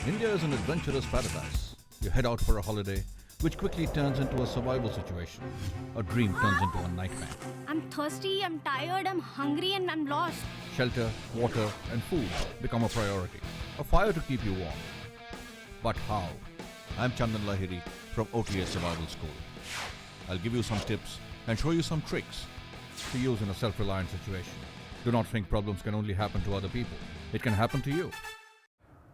India is an adventurous paradise. You head out for a holiday, which quickly turns into a survival situation. A dream turns into a nightmare. I'm thirsty, I'm tired, I'm hungry, and I'm lost. Shelter, water, and food become a priority. A fire to keep you warm. But how? I'm Chandan Lahiri from OTS Survival School. I'll give you some tips and show you some tricks to use in a self-reliant situation. Do not think problems can only happen to other people. It can happen to you.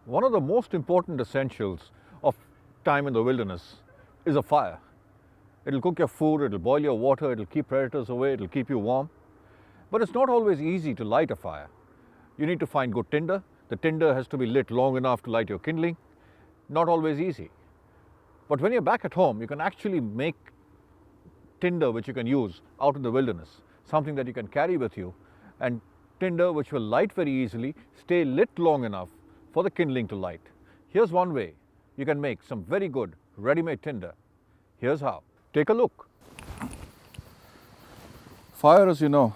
One of the most important essentials of time in the wilderness is a fire. It'll cook your food, it'll boil your water, it'll keep predators away, it'll keep you warm. But it's not always easy to light a fire. You need to find good tinder. The tinder has to be lit long enough to light your kindling. Not always easy. But when you're back at home, you can actually make tinder which you can use out in the wilderness, something that you can carry with you, and tinder which will light very easily, stay lit long enough for the kindling to light. Here's one way you can make some very good ready-made tinder. Here's how. Take a look. Fire, as you know,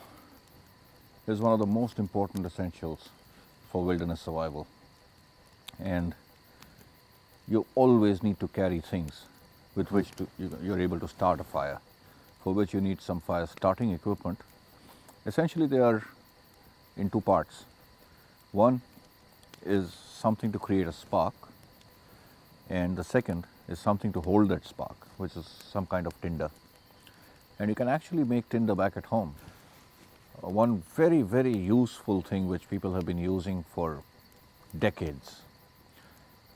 is one of the most important essentials for wilderness survival. And you always need to carry things with which you're able to start a fire, for which you need some fire starting equipment. Essentially, they are in two parts. One is something to create a spark, and the second is something to hold that spark, which is some kind of tinder. And you can actually make tinder back at home. One very, very useful thing which people have been using for decades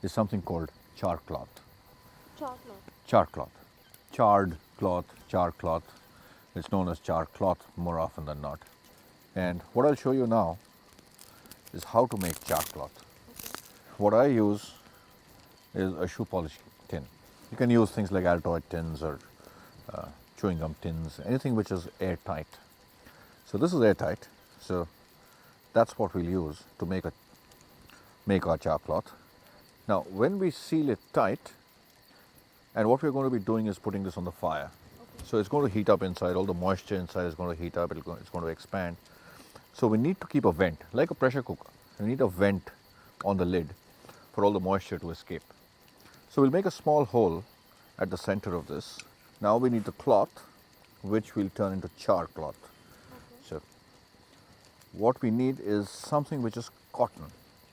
is something called char cloth. Char cloth. Char cloth. Charred cloth, char cloth. It's known as char cloth more often than not. And what I'll show you now is how to make char cloth. What I use is a shoe polish tin. You can use things like Altoid tins or chewing gum tins, anything which is airtight. So this is airtight, so that's what we'll use to make our char cloth. Now when we seal it tight, and what we're going to be doing is putting this on the fire. Okay. So it's going to heat up inside, all the moisture inside is going to heat up, it's going to expand. So we need to keep a vent, like a pressure cooker. We need a vent on the lid for all the moisture to escape. So we'll make a small hole at the center of this. Now we need the cloth, which we'll turn into char cloth. Okay. So what we need is something which is cotton.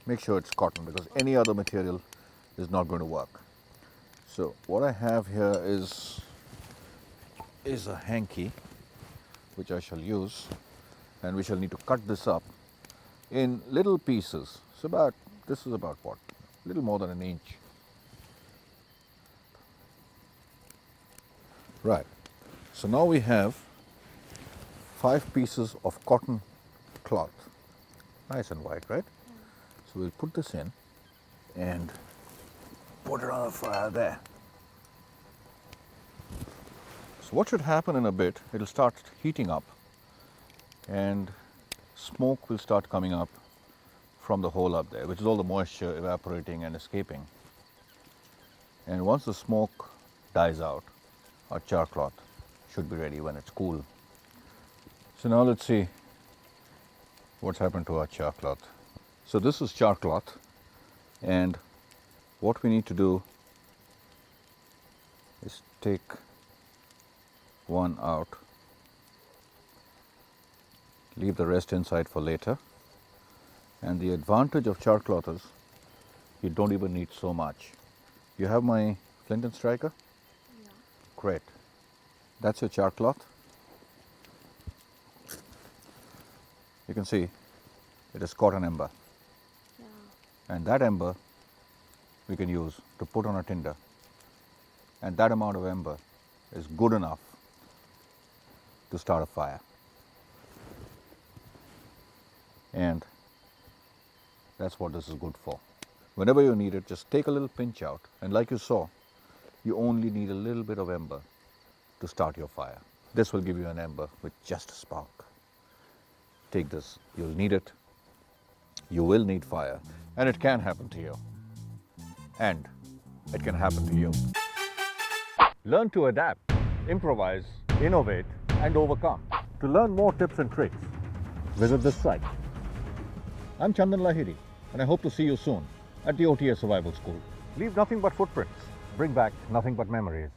Make sure it's cotton, because any other material is not going to work. So what I have here is a hanky, which I shall use, and we shall need to cut this up in little pieces. So this is about what? A little more than an inch. Right. So now we have 5 pieces of cotton cloth. Nice and white, right? So we'll put this in and put it on the fire there. So what should happen in a bit, it'll start heating up and smoke will start coming up from the hole up there, which is all the moisture evaporating and escaping. And once the smoke dies out, our char cloth should be ready when it's cool. So now let's see what's happened to our char cloth. So this is char cloth, and what we need to do is take one out, leave the rest inside for later. And the advantage of char cloth is you don't even need so much. You have my flint and striker? Yeah. Great. That's your char cloth. You can see it is caught an ember. Yeah. And that ember we can use to put on a tinder. And that amount of ember is good enough to start a fire. And that's what this is good for. Whenever you need it, just take a little pinch out, and like you saw, you only need a little bit of ember to start your fire. This will give you an ember with just a spark. Take this, you'll need it, you will need fire, and it can happen to you. And it can happen to you. Learn to adapt, improvise, innovate, and overcome. To learn more tips and tricks, visit this site. I'm Chandan Lahiri, and I hope to see you soon at the OTS Survival School. Leave nothing but footprints. Bring back nothing but memories.